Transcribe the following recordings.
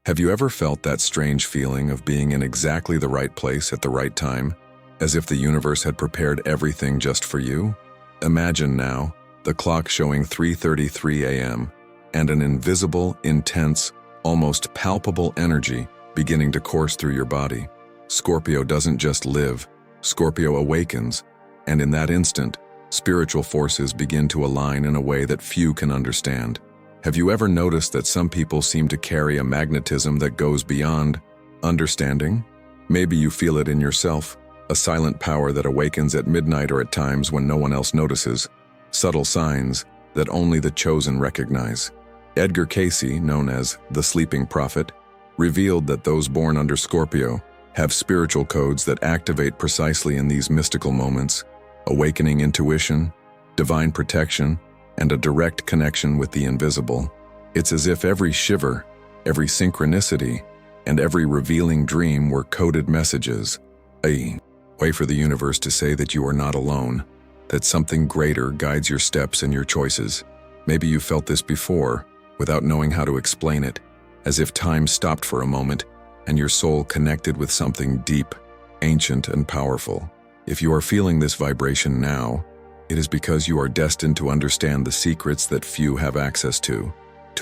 Have you ever felt that strange feeling of being in exactly the right place at the right time, as if the universe had prepared everything just for you? Imagine now, the clock showing 3:33 a.m., and an invisible, intense, almost palpable energy beginning to course through your body. Scorpio doesn't just live, Scorpio awakens, and in that instant, spiritual forces begin to align in a way that few can understand. Have you ever noticed that some people seem to carry a magnetism that goes beyond understanding? Maybe you feel it in yourself, a silent power that awakens at midnight or at times when no one else notices, subtle signs that only the chosen recognize. Edgar Cayce, known as the Sleeping Prophet, revealed that those born under Scorpio have spiritual codes that activate precisely in these mystical moments, awakening intuition, divine protection, and a direct connection with the invisible. It's as if every shiver, every synchronicity, and every revealing dream were coded messages, a way for the universe to say that you are not alone, that something greater guides your steps and your choices. Maybe you felt this before, without knowing how to explain it, as if time stopped for a moment and your soul connected with something deep, ancient, and powerful. If you are feeling this vibration now, it is because you are destined to understand the secrets that few have access to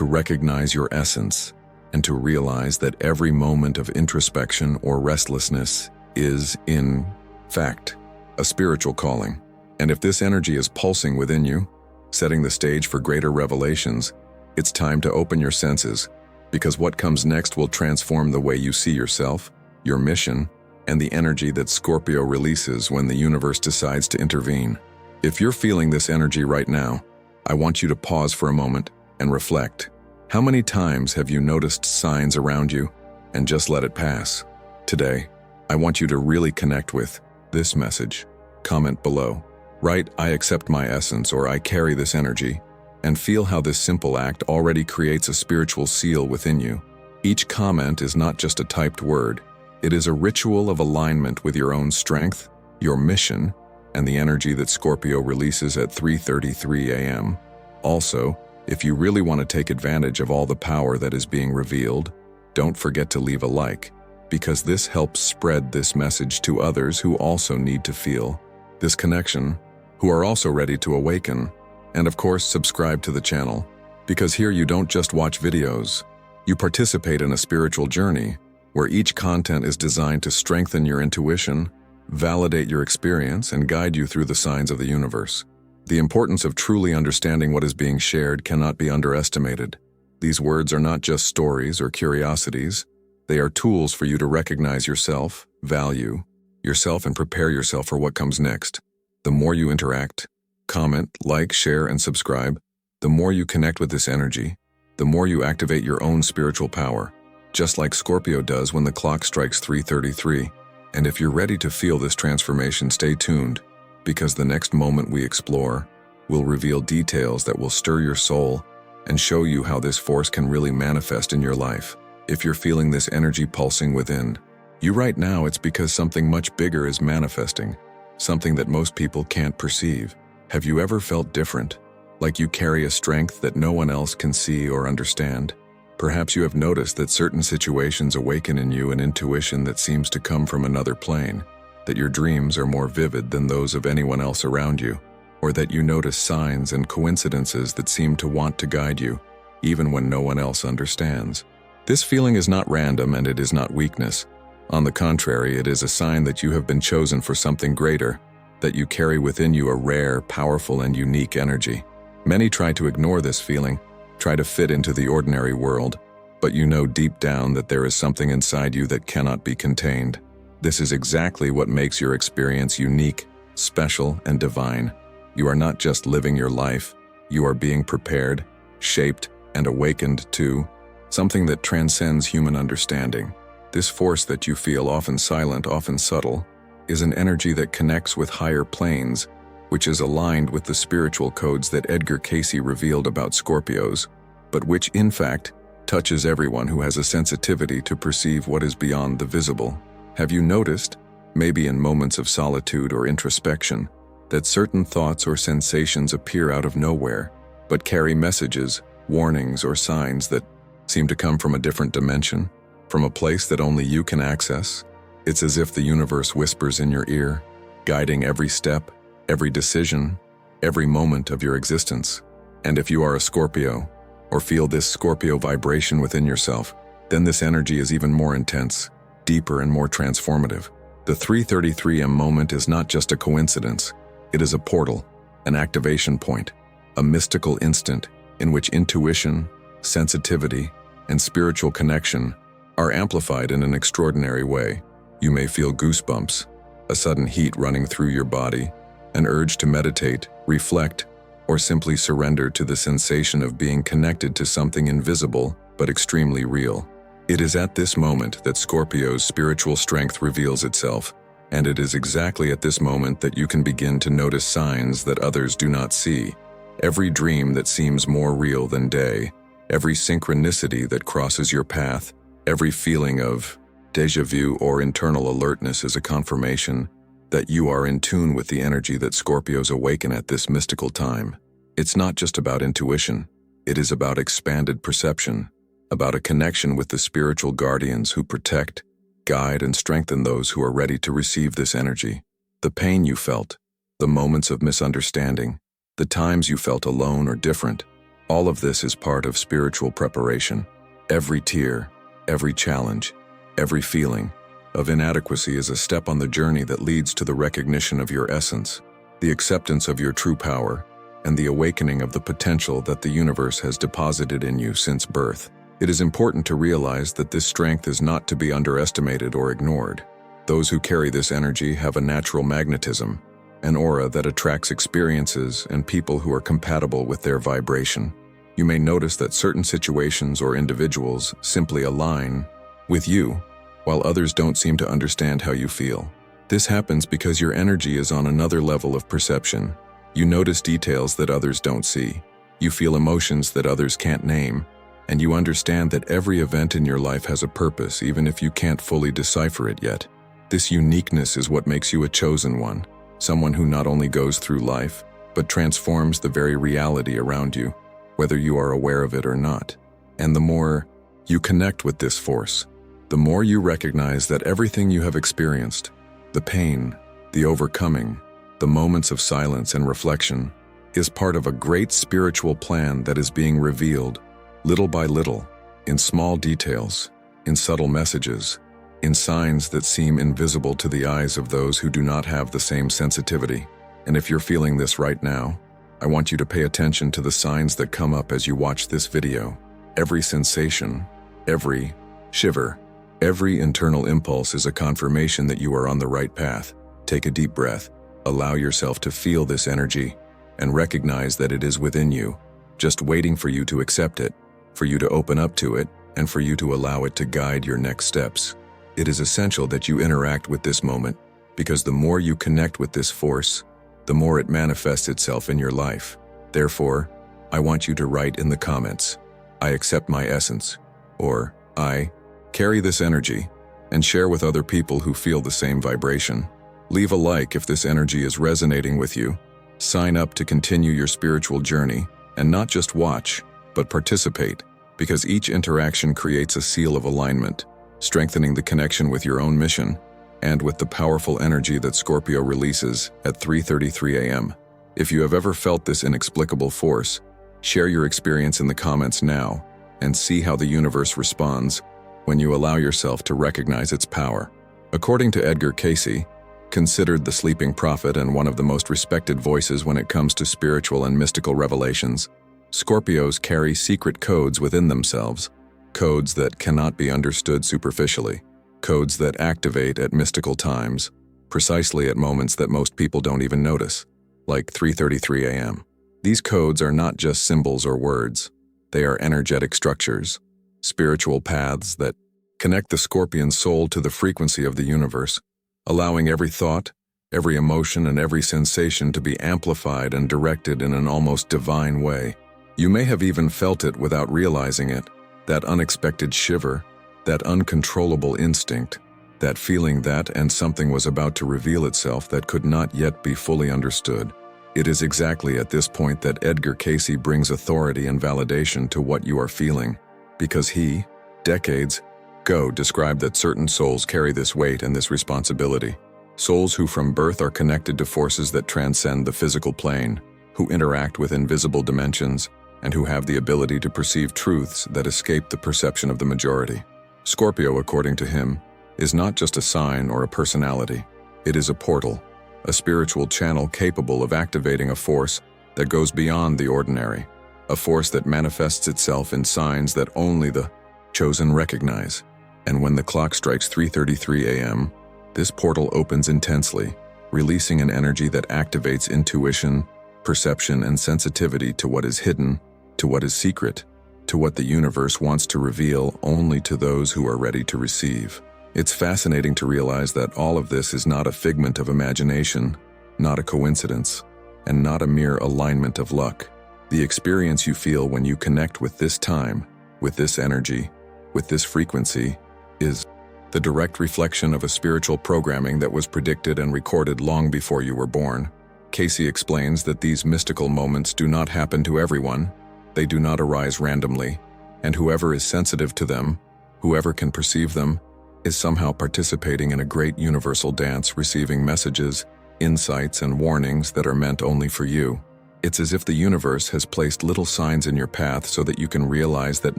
recognize your essence, and to realize that every moment of introspection or restlessness is, in fact, a spiritual calling. And if this energy is pulsing within you, setting the stage for greater revelations, it's time to open your senses, because what comes next will transform the way you see yourself, your mission, and the energy that Scorpio releases when the universe decides to intervene. If you're feeling this energy right now, I want you to pause for a moment and reflect. How many times have you noticed signs around you and just let it pass? Today, I want you to really connect with this message. Comment below. Write, "I accept my essence," or "I carry this energy," and feel how this simple act already creates a spiritual seal within you. Each comment is not just a typed word. It is a ritual of alignment with your own strength, your mission, and the energy that Scorpio releases at 3:33 a.m. Also, if you really want to take advantage of all the power that is being revealed, don't forget to leave a like, because this helps spread this message to others who also need to feel this connection, who are also ready to awaken. And of course, subscribe to the channel, because here you don't just watch videos, you participate in a spiritual journey where each content is designed to strengthen your intuition, validate your experience, and guide you through the signs of the universe. The importance of truly understanding what is being shared cannot be underestimated. These words are not just stories or curiosities. They are tools for you to recognize yourself, value yourself, and prepare yourself for what comes next. The more you interact, comment, like, share, and subscribe, the more you connect with this energy, the more you activate your own spiritual power, just like Scorpio does when the clock strikes 3:33. And if you're ready to feel this transformation, stay tuned, because the next moment we explore will reveal details that will stir your soul and show you how this force can really manifest in your life. If you're feeling this energy pulsing within you right now, it's because something much bigger is manifesting, something that most people can't perceive. Have you ever felt different, like you carry a strength that no one else can see or understand? Perhaps you have noticed that certain situations awaken in you an intuition that seems to come from another plane, that your dreams are more vivid than those of anyone else around you, or that you notice signs and coincidences that seem to want to guide you, even when no one else understands. This feeling is not random, and it is not weakness. On the contrary, it is a sign that you have been chosen for something greater, that you carry within you a rare, powerful, and unique energy. Many try to ignore this feeling, try to fit into the ordinary world, but you know deep down that there is something inside you that cannot be contained. This is exactly what makes your experience unique, special, and divine. You are not just living your life, you are being prepared, shaped, and awakened to something that transcends human understanding. This force that you feel, often silent, often subtle, is an energy that connects with higher planes, which is aligned with the spiritual codes that Edgar Cayce revealed about Scorpios, but which in fact touches everyone who has a sensitivity to perceive what is beyond the visible. Have you noticed, maybe in moments of solitude or introspection, that certain thoughts or sensations appear out of nowhere, but carry messages, warnings, or signs that seem to come from a different dimension, from a place that only you can access. It's as if the universe whispers in your ear, guiding every step, every decision, every moment of your existence. And if you are a Scorpio, or feel this Scorpio vibration within yourself, then this energy is even more intense, deeper and more transformative. The 3:33 am moment is not just a coincidence. It is a portal, an activation point, a mystical instant in which intuition, sensitivity, and spiritual connection are amplified in an extraordinary way. You may feel goosebumps, a sudden heat running through your body, an urge to meditate, reflect, or simply surrender to the sensation of being connected to something invisible but extremely real. It is at this moment that Scorpio's spiritual strength reveals itself, and it is exactly at this moment that you can begin to notice signs that others do not see. Every dream that seems more real than day, every synchronicity that crosses your path, every feeling of déjà vu or internal alertness is a confirmation that you are in tune with the energy that Scorpios awaken at this mystical time. It's not just about intuition, it is about expanded perception, about a connection with the spiritual guardians who protect, guide, and strengthen those who are ready to receive this energy. The pain you felt, the moments of misunderstanding, the times you felt alone or different, all of this is part of spiritual preparation. Every tear, every challenge, every feeling of inadequacy is a step on the journey that leads to the recognition of your essence, the acceptance of your true power, and the awakening of the potential that the universe has deposited in you since birth. It is important to realize that this strength is not to be underestimated or ignored. Those who carry this energy have a natural magnetism, an aura that attracts experiences and people who are compatible with their vibration. You may notice that certain situations or individuals simply align with you, while others don't seem to understand how you feel. This happens because your energy is on another level of perception. You notice details that others don't see. You feel emotions that others can't name, and you understand that every event in your life has a purpose, even if you can't fully decipher it yet. This uniqueness is what makes you a chosen one, someone who not only goes through life, but transforms the very reality around you, whether you are aware of it or not. And the more you connect with this force, the more you recognize that everything you have experienced, the pain, the overcoming, the moments of silence and reflection, is part of a great spiritual plan that is being revealed, little by little, in small details, in subtle messages, in signs that seem invisible to the eyes of those who do not have the same sensitivity. And if you're feeling this right now, I want you to pay attention to the signs that come up as you watch this video. Every sensation, every shiver, every internal impulse is a confirmation that you are on the right path. Take a deep breath, allow yourself to feel this energy, and recognize that it is within you, just waiting for you to accept it, for you to open up to it, and for you to allow it to guide your next steps. It is essential that you interact with this moment, because the more you connect with this force, the more it manifests itself in your life. Therefore, I want you to write in the comments, "I accept my essence," or "I carry this energy," and share with other people who feel the same vibration. Leave a like if this energy is resonating with you. Sign up to continue your spiritual journey, and not just watch, but participate, because each interaction creates a seal of alignment, strengthening the connection with your own mission and with the powerful energy that Scorpio releases at 3:33 a.m. If you have ever felt this inexplicable force, share your experience in the comments now and see how the universe responds when you allow yourself to recognize its power. According to Edgar Cayce, considered the sleeping prophet and one of the most respected voices when it comes to spiritual and mystical revelations, Scorpios carry secret codes within themselves, codes that cannot be understood superficially, codes that activate at mystical times, precisely at moments that most people don't even notice, like 3:33 a.m. These codes are not just symbols or words, they are energetic structures, spiritual paths that connect the Scorpion soul to the frequency of the universe, allowing every thought, every emotion, and every sensation to be amplified and directed in an almost divine way. You may have even felt it without realizing it, that unexpected shiver, that uncontrollable instinct, that feeling that and something was about to reveal itself that could not yet be fully understood. It is exactly at this point that Edgar Cayce brings authority and validation to what you are feeling. because he, decades ago, described that certain souls carry this weight and this responsibility. Souls who from birth are connected to forces that transcend the physical plane, who interact with invisible dimensions, and who have the ability to perceive truths that escape the perception of the majority. Scorpio, according to him, is not just a sign or a personality. It is a portal, a spiritual channel capable of activating a force that goes beyond the ordinary, a force that manifests itself in signs that only the chosen recognize. And when the clock strikes 3:33 a.m., this portal opens intensely, releasing an energy that activates intuition, perception, and sensitivity to what is hidden, to what is secret, to what the universe wants to reveal only to those who are ready to receive. It's fascinating to realize that all of this is not a figment of imagination, not a coincidence, and not a mere alignment of luck. The experience you feel when you connect with this time, with this energy, with this frequency, is the direct reflection of a spiritual programming that was predicted and recorded long before you were born. Cayce explains that these mystical moments do not happen to everyone, they do not arise randomly, and whoever is sensitive to them, whoever can perceive them, is somehow participating in a great universal dance, receiving messages, insights, and warnings that are meant only for you. It's as if the universe has placed little signs in your path so that you can realize that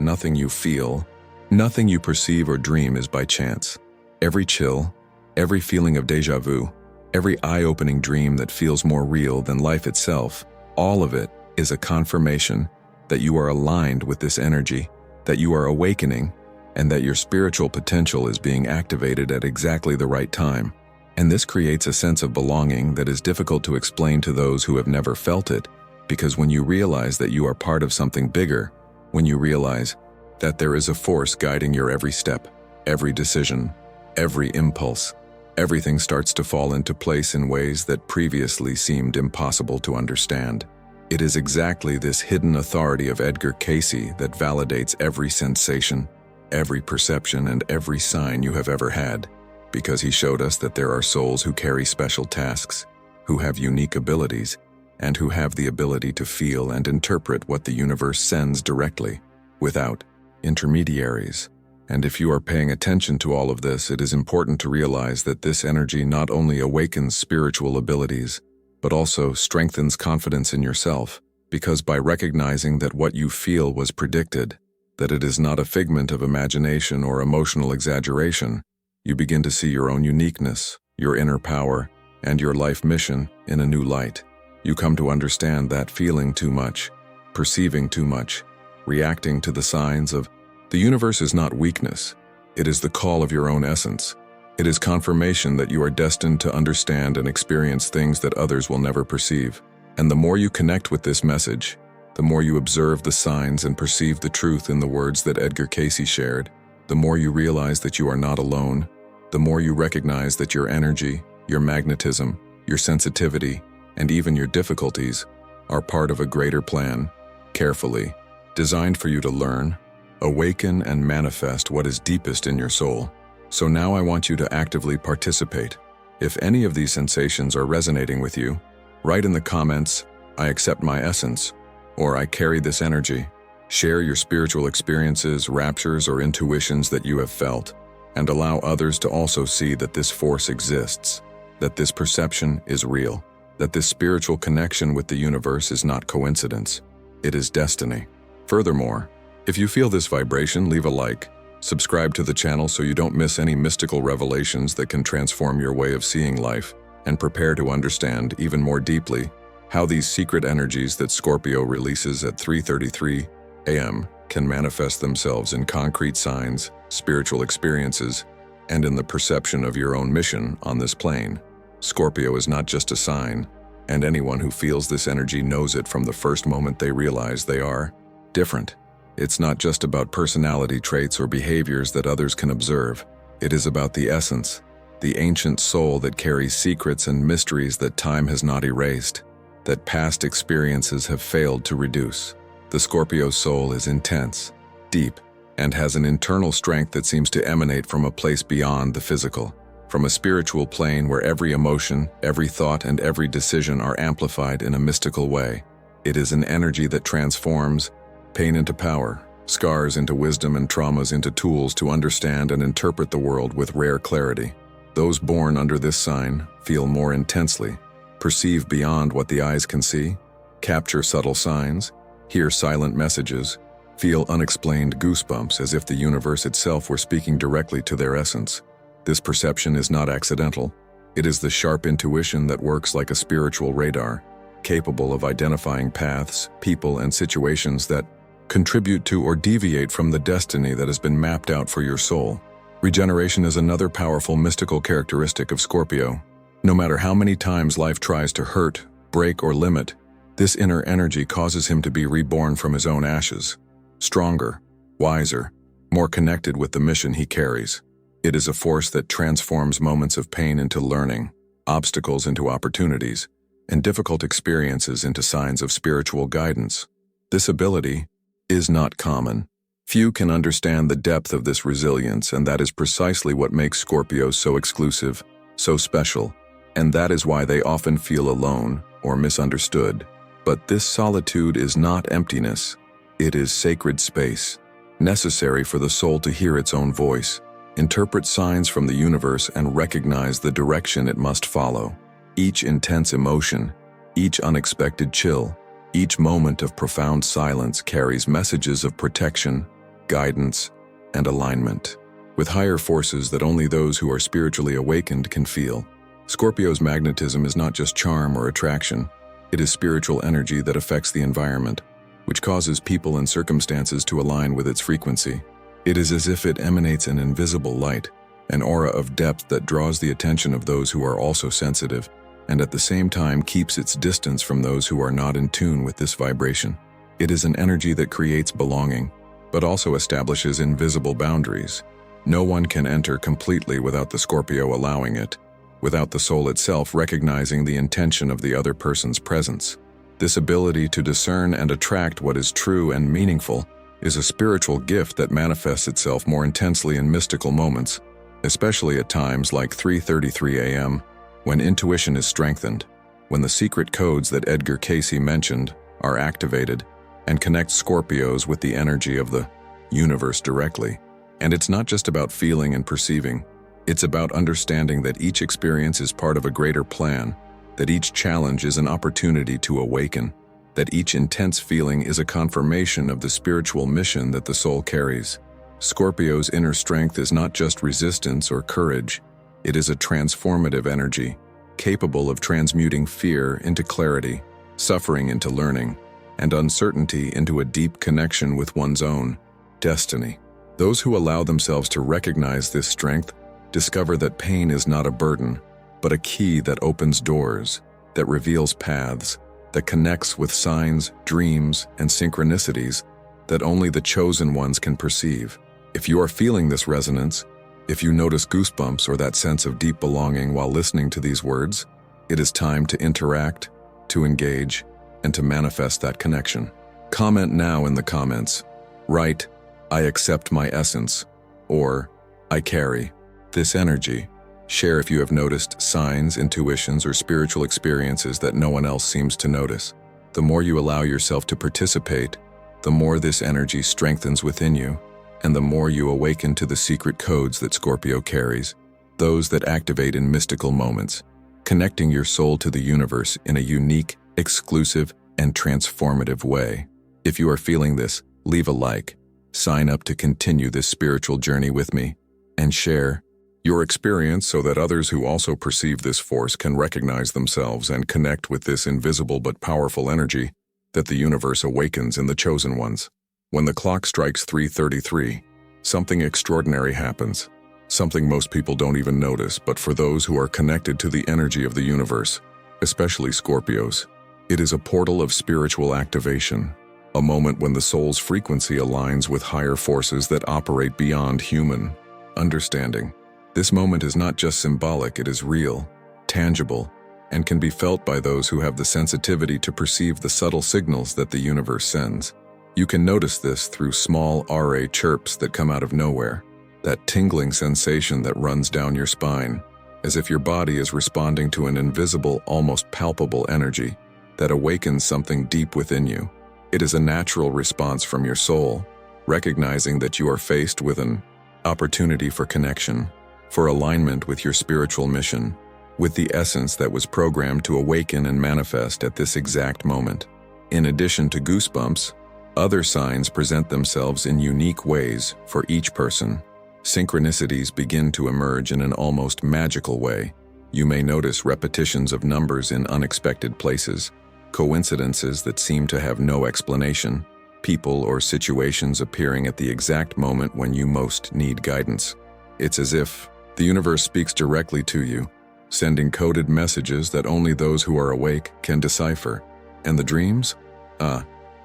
nothing you feel, nothing you perceive or dream is by chance. Every chill, every feeling of déjà vu, every eye-opening dream that feels more real than life itself, all of it is a confirmation that you are aligned with this energy, that you are awakening, and that your spiritual potential is being activated at exactly the right time. And this creates a sense of belonging that is difficult to explain to those who have never felt it, because when you realize that you are part of something bigger, when you realize that there is a force guiding your every step, every decision, every impulse, everything starts to fall into place in ways that previously seemed impossible to understand. It is exactly this hidden authority of Edgar Cayce that validates every sensation, every perception, and every sign you have ever had, because he showed us that there are souls who carry special tasks, who have unique abilities, and who have the ability to feel and interpret what the universe sends directly, without intermediaries. And if you are paying attention to all of this, it is important to realize that this energy not only awakens spiritual abilities, but also strengthens confidence in yourself, because by recognizing that what you feel was predicted, that it is not a figment of imagination or emotional exaggeration, you begin to see your own uniqueness, your inner power, and your life mission in a new light. You come to understand that feeling too much, perceiving too much, reacting to the signs of the universe is not weakness. It is the call of your own essence. It is confirmation that you are destined to understand and experience things that others will never perceive. And the more you connect with this message, the more you observe the signs and perceive the truth in the words that Edgar Cayce shared, the more you realize that you are not alone, the more you recognize that your energy, your magnetism, your sensitivity, and even your difficulties are part of a greater plan, carefully designed for you to learn, awaken, and manifest what is deepest in your soul. So now I want you to actively participate. If any of these sensations are resonating with you, write in the comments, "I accept my essence," or "I carry this energy." Share your spiritual experiences, raptures, or intuitions that you have felt, and allow others to also see that this force exists, that this perception is real, that this spiritual connection with the universe is not coincidence, it is destiny. Furthermore, if you feel this vibration, leave a like, subscribe to the channel so you don't miss any mystical revelations that can transform your way of seeing life, and prepare to understand even more deeply how these secret energies that Scorpio releases at 3:33 a.m. can manifest themselves in concrete signs, spiritual experiences, and in the perception of your own mission on this plane. Scorpio is not just a sign, and anyone who feels this energy knows it from the first moment they realize they are different. It's not just about personality traits or behaviors that others can observe. It is about the essence, the ancient soul that carries secrets and mysteries that time has not erased, that past experiences have failed to reduce. The Scorpio soul is intense, deep, and has an internal strength that seems to emanate from a place beyond the physical, from a spiritual plane where every emotion, every thought, and every decision are amplified in a mystical way. It is an energy that transforms pain into power, scars into wisdom and traumas into tools to understand and interpret the world with rare clarity. Those born under this sign feel more intensely, perceive beyond what the eyes can see, capture subtle signs, hear silent messages, feel unexplained goosebumps as if the universe itself were speaking directly to their essence. This perception is not accidental. It is the sharp intuition that works like a spiritual radar, capable of identifying paths, people, and situations that contribute to or deviate from the destiny that has been mapped out for your soul. Regeneration is another powerful mystical characteristic of Scorpio. No matter how many times life tries to hurt, break, or limit, this inner energy causes him to be reborn from his own ashes, stronger, wiser, more connected with the mission he carries. It is a force that transforms moments of pain into learning, obstacles into opportunities, and difficult experiences into signs of spiritual guidance. This ability is not common. Few can understand the depth of this resilience, and that is precisely what makes Scorpio so exclusive, so special, and that is why they often feel alone or misunderstood. But this solitude is not emptiness. It is sacred space, necessary for the soul to hear its own voice, interpret signs from the universe, and recognize the direction it must follow. Each intense emotion, each unexpected chill, each moment of profound silence carries messages of protection, guidance, and alignment, with higher forces that only those who are spiritually awakened can feel. Scorpio's magnetism is not just charm or attraction. It is spiritual energy that affects the environment, which causes people and circumstances to align with its frequency. It is as if it emanates an invisible light, an aura of depth that draws the attention of those who are also sensitive, and at the same time keeps its distance from those who are not in tune with this vibration. It is an energy that creates belonging, but also establishes invisible boundaries. No one can enter completely without the Scorpio allowing it, without the soul itself recognizing the intention of the other person's presence. This ability to discern and attract what is true and meaningful is a spiritual gift that manifests itself more intensely in mystical moments, especially at times like 3:33 a.m., when intuition is strengthened, when the secret codes that Edgar Cayce mentioned are activated and connect Scorpios with the energy of the universe directly. And it's not just about feeling and perceiving. It's about understanding that each experience is part of a greater plan, that each challenge is an opportunity to awaken, that each intense feeling is a confirmation of the spiritual mission that the soul carries. Scorpio's inner strength is not just resistance or courage. It is a transformative energy, capable of transmuting fear into clarity, suffering into learning, and uncertainty into a deep connection with one's own destiny. Those who allow themselves to recognize this strength discover that pain is not a burden, but a key that opens doors, that reveals paths, that connects with signs, dreams, and synchronicities that only the chosen ones can perceive. If you are feeling this resonance, if you notice goosebumps or that sense of deep belonging while listening to these words, it is time to interact, to engage, and to manifest that connection. Comment now in the comments. Write, "I accept my essence," or "I carry this energy." Share if you have noticed signs, intuitions, or spiritual experiences that no one else seems to notice. The more you allow yourself to participate, the more this energy strengthens within you, and the more you awaken to the secret codes that Scorpio carries, those that activate in mystical moments, connecting your soul to the universe in a unique, exclusive, and transformative way. If you are feeling this, leave a like, sign up to continue this spiritual journey with me, and share your experience so that others who also perceive this force can recognize themselves and connect with this invisible but powerful energy that the universe awakens in the chosen ones. When the clock strikes 3:33, something extraordinary happens. Something most people don't even notice, but for those who are connected to the energy of the universe, especially Scorpios, it is a portal of spiritual activation, a moment when the soul's frequency aligns with higher forces that operate beyond human understanding. This moment is not just symbolic, it is real, tangible, and can be felt by those who have the sensitivity to perceive the subtle signals that the universe sends. You can notice this through small RA chirps that come out of nowhere, that tingling sensation that runs down your spine, as if your body is responding to an invisible, almost palpable energy that awakens something deep within you. It is a natural response from your soul, recognizing that you are faced with an opportunity for connection, for alignment with your spiritual mission, with the essence that was programmed to awaken and manifest at this exact moment. In addition to goosebumps, other signs present themselves in unique ways for each person. Synchronicities begin to emerge in an almost magical way. You may notice repetitions of numbers in unexpected places, coincidences that seem to have no explanation, people or situations appearing at the exact moment when you most need guidance. It's as if the universe speaks directly to you, sending coded messages that only those who are awake can decipher. And the dreams?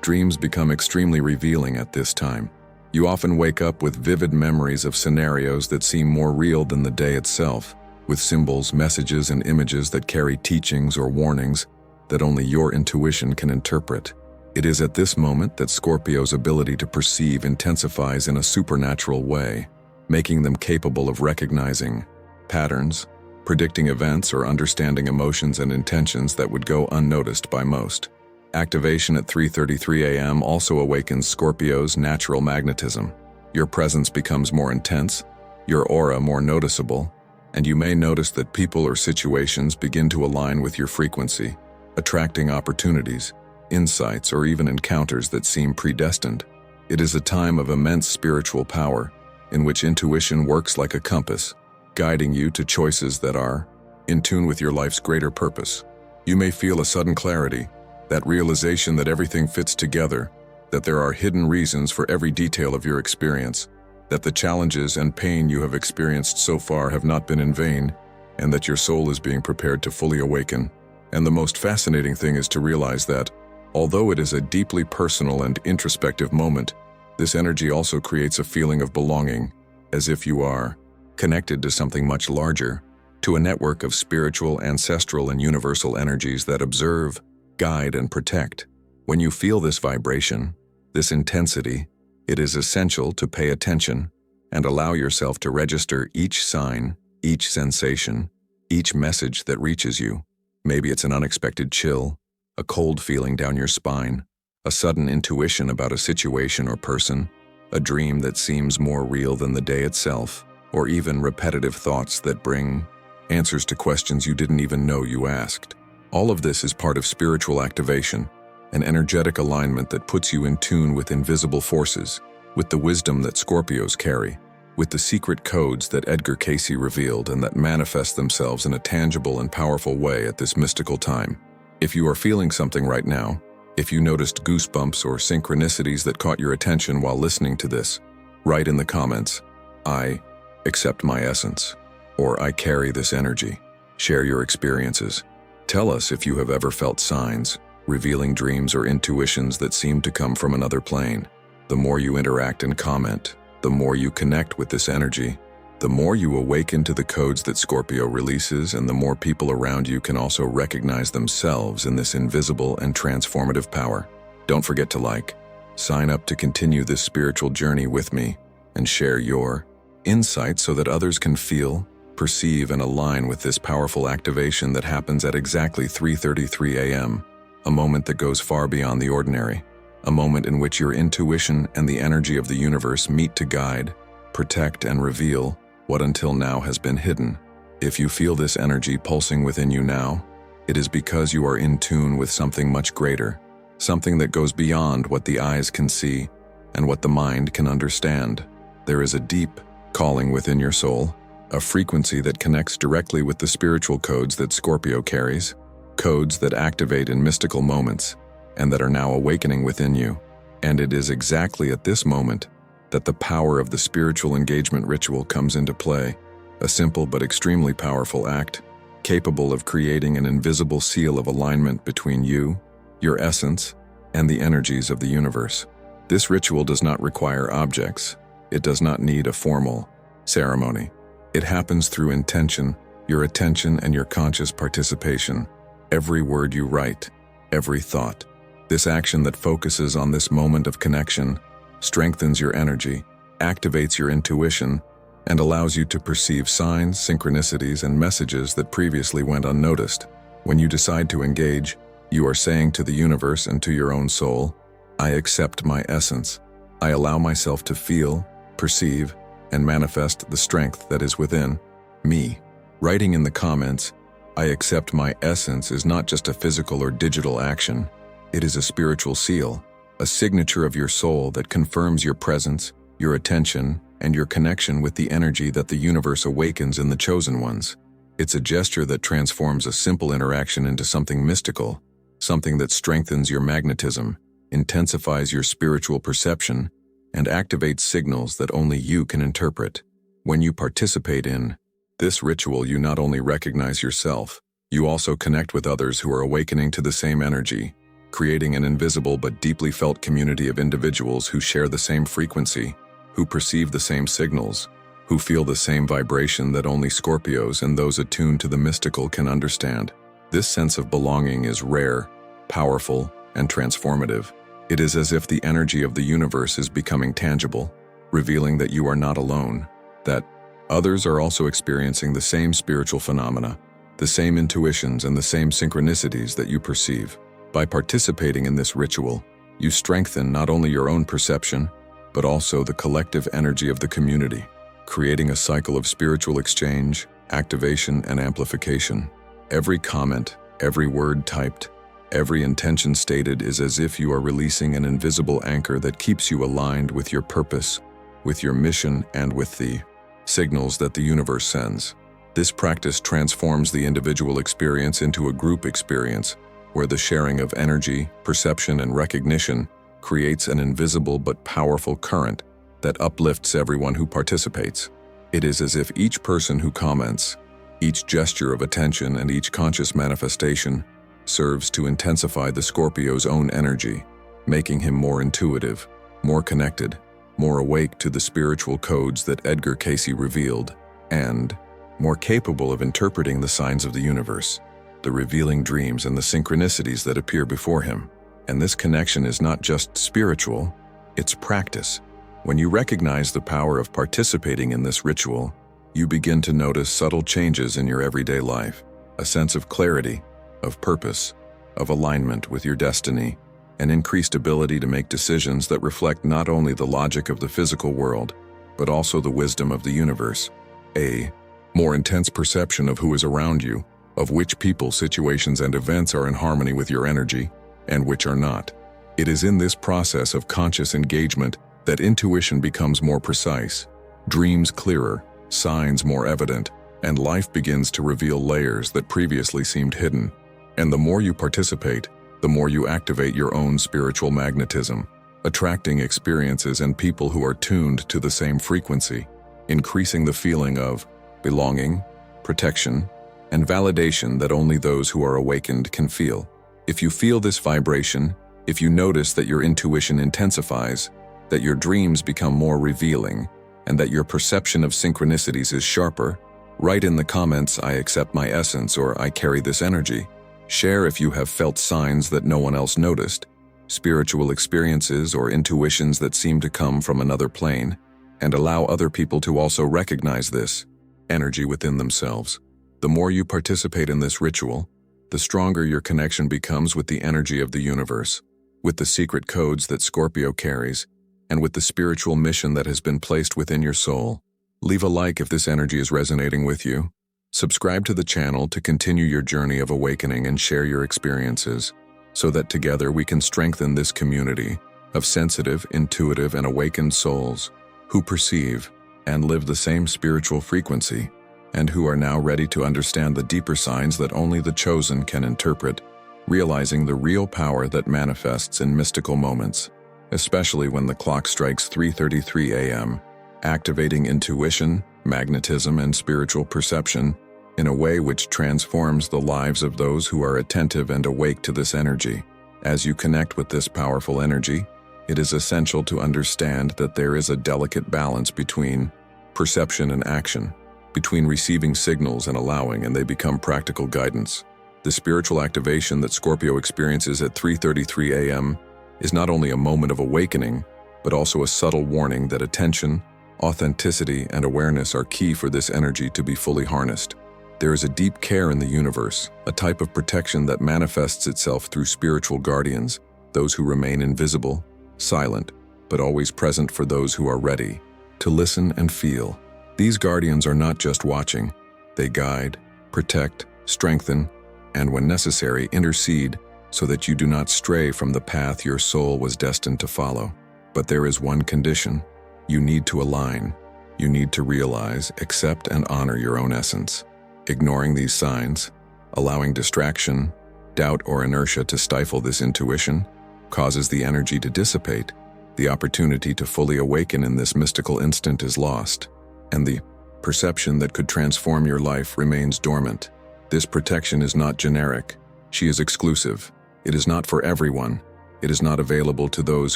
Dreams become extremely revealing at this time. You often wake up with vivid memories of scenarios that seem more real than the day itself, with symbols, messages, and images that carry teachings or warnings that only your intuition can interpret. It is at this moment that Scorpio's ability to perceive intensifies in a supernatural way, making them capable of recognizing patterns, predicting events, or understanding emotions and intentions that would go unnoticed by most. Activation at 3:33 a.m. also awakens Scorpio's natural magnetism. Your presence becomes more intense, your aura more noticeable, and you may notice that people or situations begin to align with your frequency, attracting opportunities, insights, or even encounters that seem predestined. It is a time of immense spiritual power, in which intuition works like a compass, guiding you to choices that are in tune with your life's greater purpose. You may feel a sudden clarity, that realization that everything fits together, that there are hidden reasons for every detail of your experience, that the challenges and pain you have experienced so far have not been in vain, and that your soul is being prepared to fully awaken. And the most fascinating thing is to realize that, although it is a deeply personal and introspective moment, this energy also creates a feeling of belonging, as if you are connected to something much larger, to a network of spiritual, ancestral, and universal energies that observe, guide, and protect. When you feel this vibration, this intensity, it is essential to pay attention and allow yourself to register each sign, each sensation, each message that reaches you. Maybe it's an unexpected chill, a cold feeling down your spine, a sudden intuition about a situation or person, a dream that seems more real than the day itself, or even repetitive thoughts that bring answers to questions you didn't even know you asked. All of this is part of spiritual activation, an energetic alignment that puts you in tune with invisible forces, with the wisdom that Scorpios carry, with the secret codes that Edgar Cayce revealed and that manifest themselves in a tangible and powerful way at this mystical time. If you are feeling something right now, if you noticed goosebumps or synchronicities that caught your attention while listening to this, write in the comments, "I accept my essence," or "I carry this energy." Share your experiences. Tell us if you have ever felt signs, revealing dreams or intuitions that seem to come from another plane. The more you interact and comment, the more you connect with this energy, the more you awaken to the codes that Scorpio releases, and the more people around you can also recognize themselves in this invisible and transformative power. Don't forget to like, sign up to continue this spiritual journey with me, and share your insights so that others can feel, perceive, and align with this powerful activation that happens at exactly 3:33 a.m., a moment that goes far beyond the ordinary, a moment in which your intuition and the energy of the universe meet to guide, protect, and reveal what until now has been hidden. If you feel this energy pulsing within you now, it is because you are in tune with something much greater, something that goes beyond what the eyes can see and what the mind can understand. There is a deep calling within your soul, a frequency that connects directly with the spiritual codes that Scorpio carries, codes that activate in mystical moments and that are now awakening within you. And it is exactly at this moment that the power of the spiritual engagement ritual comes into play, a simple but extremely powerful act, capable of creating an invisible seal of alignment between you, your essence, and the energies of the universe. This ritual does not require objects. It does not need a formal ceremony. It happens through intention, your attention, and your conscious participation. Every word you write, every thought. This action that focuses on this moment of connection strengthens your energy, activates your intuition, and allows you to perceive signs, synchronicities, and messages that previously went unnoticed. When you decide to engage, you are saying to the universe and to your own soul, "I accept my essence. I allow myself to feel, perceive, and manifest the strength that is within me. Writing in the comments, I accept my essence is not just a physical or digital action. It is a spiritual seal, a signature of your soul that confirms your presence, your attention, and your connection with the energy that the universe awakens in the chosen ones. It's a gesture that transforms a simple interaction into something mystical, something that strengthens your magnetism, intensifies your spiritual perception, and activates signals that only you can interpret. When you participate in this ritual, you not only recognize yourself, you also connect with others who are awakening to the same energy, creating an invisible but deeply felt community of individuals who share the same frequency, who perceive the same signals, who feel the same vibration that only Scorpios and those attuned to the mystical can understand. This sense of belonging is rare, powerful, and transformative. It is as if the energy of the universe is becoming tangible, revealing that you are not alone, that others are also experiencing the same spiritual phenomena, the same intuitions and the same synchronicities that you perceive. By participating in this ritual, you strengthen not only your own perception, but also the collective energy of the community, creating a cycle of spiritual exchange, activation, and amplification. Every comment, every word typed, every intention stated is as if you are releasing an invisible anchor that keeps you aligned with your purpose, with your mission, and with the signals that the universe sends. This practice transforms the individual experience into a group experience, where the sharing of energy, perception, and recognition creates an invisible but powerful current that uplifts everyone who participates. It is as if each person who comments, each gesture of attention, and each conscious manifestation serves to intensify the Scorpio's own energy, making him more intuitive, more connected, more awake to the spiritual codes that Edgar Cayce revealed, and more capable of interpreting the signs of the universe, the revealing dreams and the synchronicities that appear before him. And this connection is not just spiritual, it's practice. When you recognize the power of participating in this ritual, you begin to notice subtle changes in your everyday life, a sense of clarity, of purpose, of alignment with your destiny, an increased ability to make decisions that reflect not only the logic of the physical world, but also the wisdom of the universe. A more intense perception of who is around you, of which people, situations, and events are in harmony with your energy, and which are not. It is in this process of conscious engagement that intuition becomes more precise, dreams clearer, signs more evident, and life begins to reveal layers that previously seemed hidden. And the more you participate, the more you activate your own spiritual magnetism, attracting experiences and people who are tuned to the same frequency, increasing the feeling of belonging, protection, and validation that only those who are awakened can feel. If you feel this vibration, if you notice that your intuition intensifies, that your dreams become more revealing, and that your perception of synchronicities is sharper, write in the comments, "I accept my essence," or "I carry this energy." Share if you have felt signs that no one else noticed, spiritual experiences or intuitions that seem to come from another plane, and allow other people to also recognize this energy within themselves. The more you participate in this ritual, the stronger your connection becomes with the energy of the universe, with the secret codes that Scorpio carries, and with the spiritual mission that has been placed within your soul. Leave a like if this energy is resonating with you. Subscribe to the channel to continue your journey of awakening and share your experiences, so that together we can strengthen this community of sensitive, intuitive, and awakened souls who perceive and live the same spiritual frequency, and who are now ready to understand the deeper signs that only the chosen can interpret, realizing the real power that manifests in mystical moments, especially when the clock strikes 3:33 a.m., activating intuition, magnetism, and spiritual perception in a way which transforms the lives of those who are attentive and awake to this energy. As you connect with this powerful energy, it is essential to understand that there is a delicate balance between perception and action, between receiving signals and allowing, and they become practical guidance. The spiritual activation that Scorpio experiences at 3:33 a.m. is not only a moment of awakening, but also a subtle warning that attention, authenticity, and awareness are key for this energy to be fully harnessed. There is a deep care in the universe, a type of protection that manifests itself through spiritual guardians, those who remain invisible, silent, but always present for those who are ready to listen and feel. These guardians are not just watching. They guide, protect, strengthen, and when necessary, intercede so that you do not stray from the path your soul was destined to follow. But there is one condition. You need to align. You need to realize, accept, and honor your own essence. Ignoring these signs, allowing distraction, doubt, or inertia to stifle this intuition, causes the energy to dissipate. The opportunity to fully awaken in this mystical instant is lost, and the perception that could transform your life remains dormant. This protection is not generic. She is exclusive. It is not for everyone. It is not available to those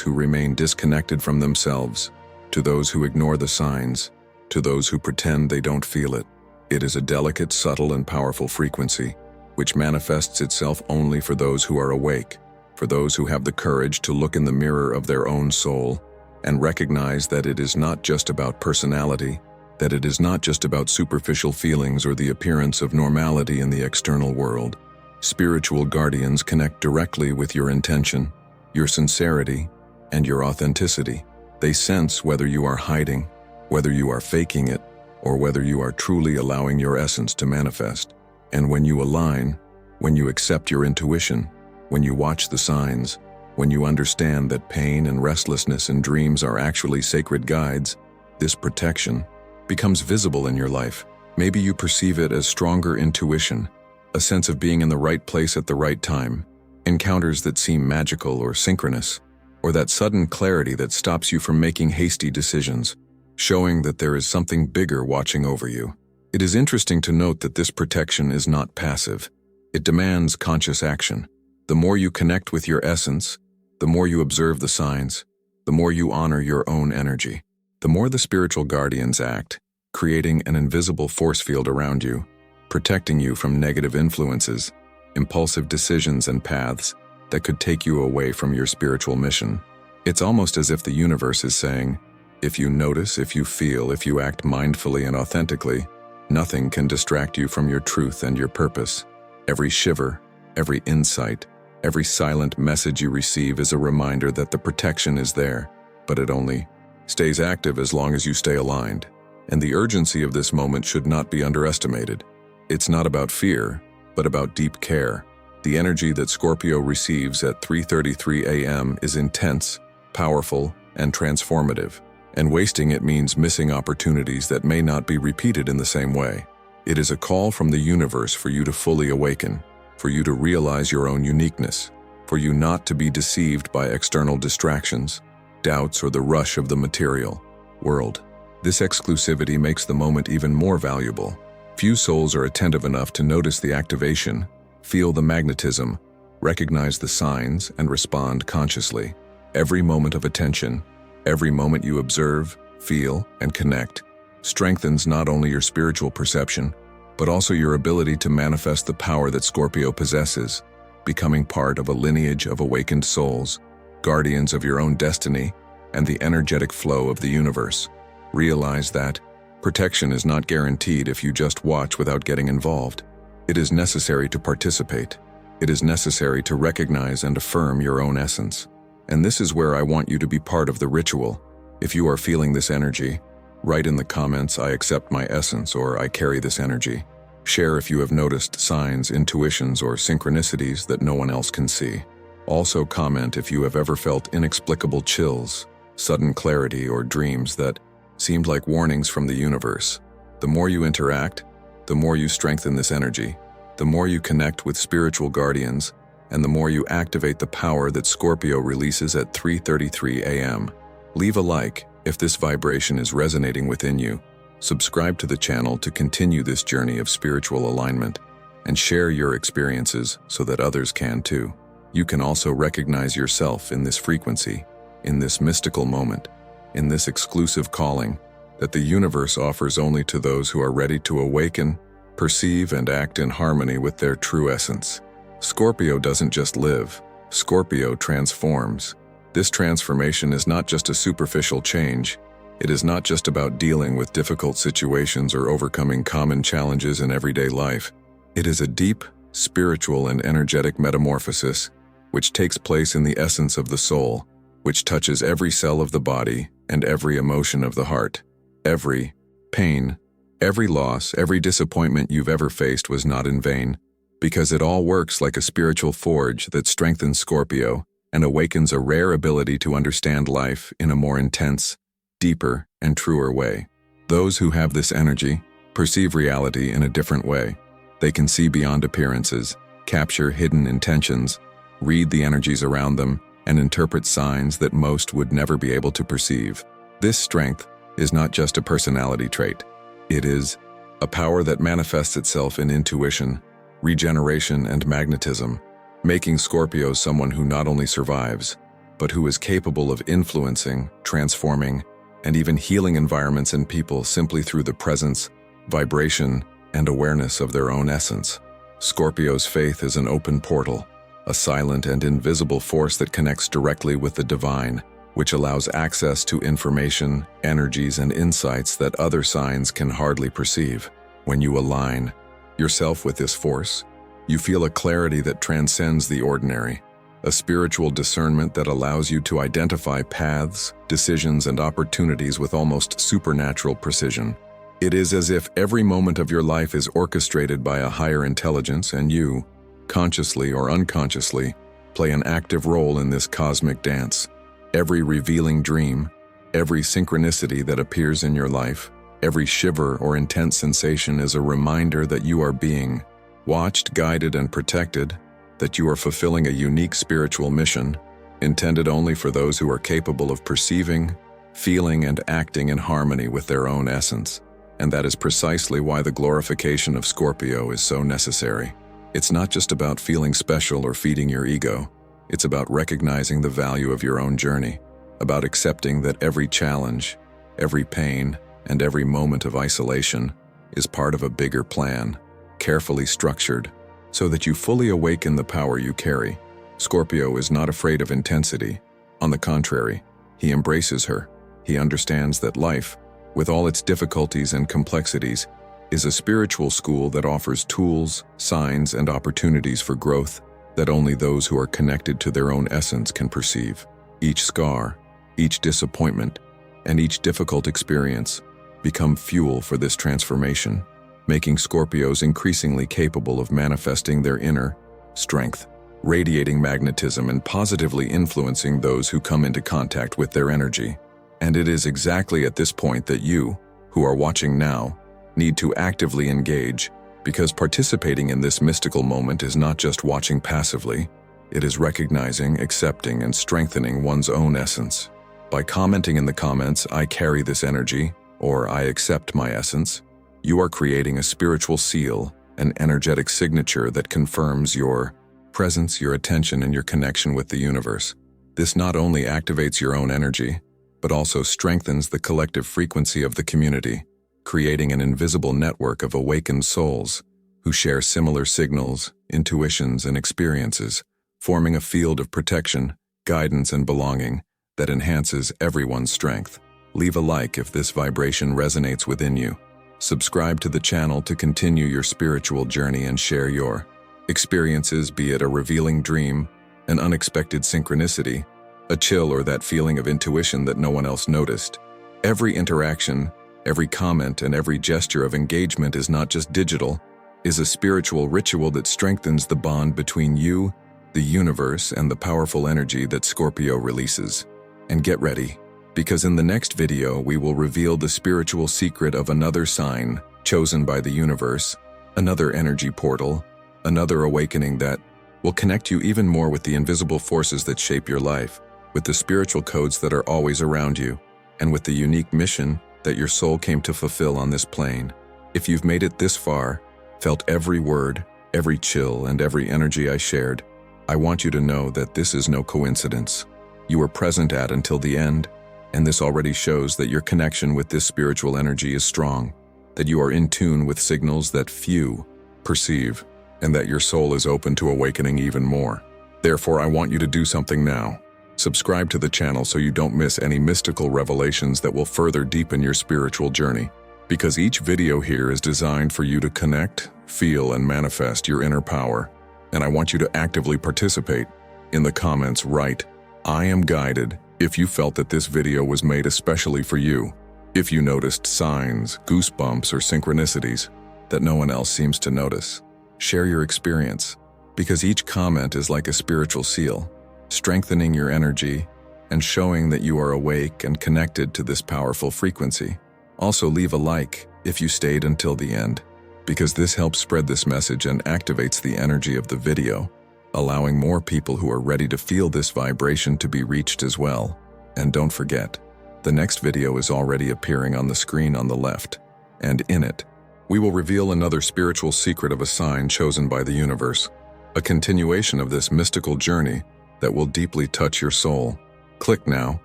who remain disconnected from themselves, to those who ignore the signs, to those who pretend they don't feel it. It is a delicate, subtle, and powerful frequency, which manifests itself only for those who are awake, for those who have the courage to look in the mirror of their own soul and recognize that it is not just about personality, that it is not just about superficial feelings or the appearance of normality in the external world. Spiritual guardians connect directly with your intention, your sincerity, and your authenticity. They sense whether you are hiding, whether you are faking it, or whether you are truly allowing your essence to manifest. And when you align, when you accept your intuition, when you watch the signs, when you understand that pain and restlessness and dreams are actually sacred guides, this protection becomes visible in your life. Maybe you perceive it as stronger intuition, a sense of being in the right place at the right time, encounters that seem magical or synchronous, or that sudden clarity that stops you from making hasty decisions, showing that there is something bigger watching over you. It is interesting to note that this protection is not passive. It demands conscious action. The more you connect with your essence, the more you observe the signs, the more you honor your own energy, the more the spiritual guardians act, creating an invisible force field around you, protecting you from negative influences, impulsive decisions, and paths that could take you away from your spiritual mission. It's almost as if the universe is saying, if you notice, if you feel, if you act mindfully and authentically, nothing can distract you from your truth and your purpose. Every shiver, every insight, every silent message you receive is a reminder that the protection is there, but it only stays active as long as you stay aligned. And the urgency of this moment should not be underestimated. It's not about fear, but about deep care. The energy that Scorpio receives at 3:33 a.m. is intense, powerful, and transformative. And wasting it means missing opportunities that may not be repeated in the same way. It is a call from the universe for you to fully awaken, for you to realize your own uniqueness, for you not to be deceived by external distractions, doubts, or the rush of the material world. This exclusivity makes the moment even more valuable. Few souls are attentive enough to notice the activation, feel the magnetism, recognize the signs, and respond consciously. Every moment of attention, every moment you observe, feel, and connect, strengthens not only your spiritual perception, but also your ability to manifest the power that Scorpio possesses, becoming part of a lineage of awakened souls, guardians of your own destiny, and the energetic flow of the universe. Realize that protection is not guaranteed if you just watch without getting involved. It is necessary to participate. It is necessary to recognize and affirm your own essence. And this is where I want you to be part of the ritual. If you are feeling this energy, write in the comments, "I accept my essence," or "I carry this energy." Share if you have noticed signs, intuitions, or synchronicities that no one else can see. Also comment if you have ever felt inexplicable chills, sudden clarity, or dreams that seemed like warnings from the universe. The more you interact, the more you strengthen this energy, the more you connect with spiritual guardians, and the more you activate the power that Scorpio releases at 3:33 a.m. Leave a like if this vibration is resonating within you. Subscribe to the channel to continue this journey of spiritual alignment, and share your experiences so that others can too. You can also recognize yourself in this frequency, in this mystical moment, in this exclusive calling that the universe offers only to those who are ready to awaken, perceive, and act in harmony with their true essence. Scorpio doesn't just live, Scorpio transforms. This transformation is not just a superficial change. It is not just about dealing with difficult situations or overcoming common challenges in everyday life. It is a deep, spiritual, and energetic metamorphosis which takes place in the essence of the soul, which touches every cell of the body and every emotion of the heart. Every pain, every loss, every disappointment you've ever faced was not in vain, because it all works like a spiritual forge that strengthens Scorpio and awakens a rare ability to understand life in a more intense, deeper, and truer way. Those who have this energy perceive reality in a different way. They can see beyond appearances, capture hidden intentions, read the energies around them, and interpret signs that most would never be able to perceive. This strength is not just a personality trait. It is a power that manifests itself in intuition, regeneration, and magnetism, making Scorpio someone who not only survives, but who is capable of influencing, transforming, and even healing environments and people simply through the presence, vibration, and awareness of their own essence. Scorpio's faith is an open portal, a silent and invisible force that connects directly with the divine, which allows access to information, energies, and insights that other signs can hardly perceive. When you align yourself with this force, you feel a clarity that transcends the ordinary, a spiritual discernment that allows you to identify paths, decisions, and opportunities with almost supernatural precision. It is as if every moment of your life is orchestrated by a higher intelligence, and you, consciously or unconsciously, play an active role in this cosmic dance. Every revealing dream, every synchronicity that appears in your life, every shiver or intense sensation is a reminder that you are being watched, guided, and protected, that you are fulfilling a unique spiritual mission, intended only for those who are capable of perceiving, feeling, and acting in harmony with their own essence. And that is precisely why the glorification of Scorpio is so necessary. It's not just about feeling special or feeding your ego. It's about recognizing the value of your own journey, about accepting that every challenge, every pain, and every moment of isolation is part of a bigger plan, carefully structured, so that you fully awaken the power you carry. Scorpio is not afraid of intensity. On the contrary, he embraces her. He understands that life, with all its difficulties and complexities, is a spiritual school that offers tools, signs, and opportunities for growth that only those who are connected to their own essence can perceive. Each scar, each disappointment, and each difficult experience become fuel for this transformation, making Scorpios increasingly capable of manifesting their inner strength, radiating magnetism, and positively influencing those who come into contact with their energy. And it is exactly at this point that you, who are watching now, need to actively engage, because participating in this mystical moment is not just watching passively, it is recognizing, accepting, and strengthening one's own essence. By commenting in the comments, "I carry this energy," or "I accept my essence," you are creating a spiritual seal, an energetic signature that confirms your presence, your attention, and your connection with the universe. This not only activates your own energy, but also strengthens the collective frequency of the community, creating an invisible network of awakened souls who share similar signals, intuitions, and experiences, forming a field of protection, guidance, and belonging that enhances everyone's strength. Leave a like if this vibration resonates within you. Subscribe to the channel to continue your spiritual journey and share your experiences, be it a revealing dream, an unexpected synchronicity, a chill, or that feeling of intuition that no one else noticed. Every interaction, every comment, and every gesture of engagement is not just digital, is a spiritual ritual that strengthens the bond between you, the universe, and the powerful energy that Scorpio releases. And get ready, because in the next video we will reveal the spiritual secret of another sign chosen by the universe, another energy portal, another awakening that will connect you even more with the invisible forces that shape your life, with the spiritual codes that are always around you, and with the unique mission that your soul came to fulfill on this plane. If you've made it this far, felt every word, every chill, and every energy I shared, I want you to know that this is no coincidence. You were present at until the end, and this already shows that your connection with this spiritual energy is strong, that you are in tune with signals that few perceive, and that your soul is open to awakening even more. Therefore, I want you to do something now. Subscribe to the channel so you don't miss any mystical revelations that will further deepen your spiritual journey. Because each video here is designed for you to connect, feel, and manifest your inner power. And I want you to actively participate. In the comments, write, "I am guided," If you felt that this video was made especially for you, if you noticed signs, goosebumps, or synchronicities that no one else seems to notice, share your experience, because each comment is like a spiritual seal, strengthening your energy and showing that you are awake and connected to this powerful frequency. Also, leave a like if you stayed until the end, because this helps spread this message and activates the energy of the video, allowing more people who are ready to feel this vibration to be reached as well. And don't forget, the next video is already appearing on the screen on the left, and in it, we will reveal another spiritual secret of a sign chosen by the universe, a continuation of this mystical journey that will deeply touch your soul. Click now,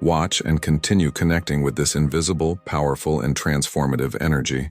watch, and continue connecting with this invisible, powerful, and transformative energy.